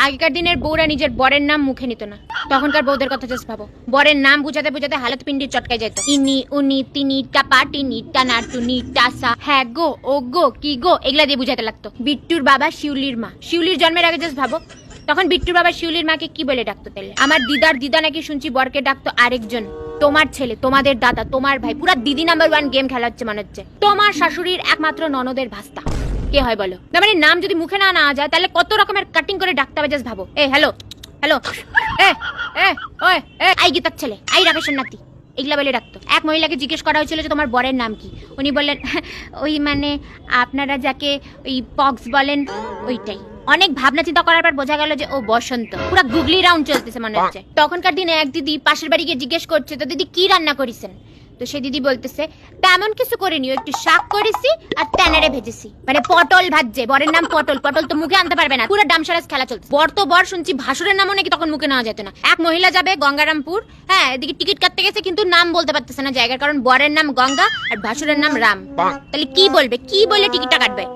আগেকার দিনের বউরা নিজের বরের নাম মুখে নিত না, তখনকার বউদের কথা জাস্ট ভাবো। বরের নাম বুঝাতে বুঝাতে হালত পিন্ডির চটকায় যেত। ইনি উনি তিনি টাপা টিনি টানা টুনি টাসা হ্যাঁ গো ও গো কি গো এগুলা দিয়ে বুঝাতে লাগতো। বিট্টুর বাবা শিউলির মা, শিউলির জন্মের আগে জাস্ট ভাবো তখন বিট্টুর বাবা শিউলির মাকে কি বলে ডাকতো তাহলে? আমার দিদার দিদা নাকি শুনছি বরকে ডাকতো আরেকজন, তোমার ছেলে, তোমাদের দাদা, তোমার ভাই, পুরা দিদি নাম্বার 1 গেম খেলা হচ্ছে মনে হচ্ছে। তোমার শাশুড়ির একমাত্র ননদের ভাস্তা কে হয় বলো? না মানে নাম যদি মুখে না নেওয়া যায় তাহলে কত রকমের কাটিং করে ডাকতে হবে জাস্ট ভাবো। এ হ্যালো হ্যালো এ এ ওই এ আই গীতার ছেলে, আই রাকেশের নাতি, এগুলা বলে ডাকতো। এক মহিলাকে জিজ্ঞেস করা হয়েছিল যে তোমার বরের নাম কি, উনি বললেন ওই মানে আপনারা যাকে ওই পক্স বলেন ওইটাই। অনেক ভাবনা চিন্তা করার পর বোঝা গেল যে ও বসন্ত। পুরো গুগলি রাউন্ড চলতেছে মনে হচ্ছে। তখনকার দিনে এক দিদি পাশের বাড়ি গিয়ে জিজ্ঞেস করছে তো দিদি কি রান্না করেছেন, তো সে দিদি বলতেছে তেমন কিছু করিনি, একটু শাক করেছি আর ট্যানারে ভেজেছি। মানে পটল ভাজছে, বরের নাম পটল, পটল তো মুখে আনতে পারবে না, পুরো ডামসারাজ খেলা চলছে। বর তো বর শুনছি ভাসুরের নামও নাকি তখন মুখে নেওয়া যেত না। এক মহিলা যাবে গঙ্গারামপুর, হ্যাঁ এদিকে টিকিট কাটতে গেছে কিন্তু নাম বলতে পারতেছে না জায়গার, কারণ বরের নাম গঙ্গা আর ভাসুরের নাম রাম। তাহলে কি বলবে, কি বলে টিকিটটা কাটবে?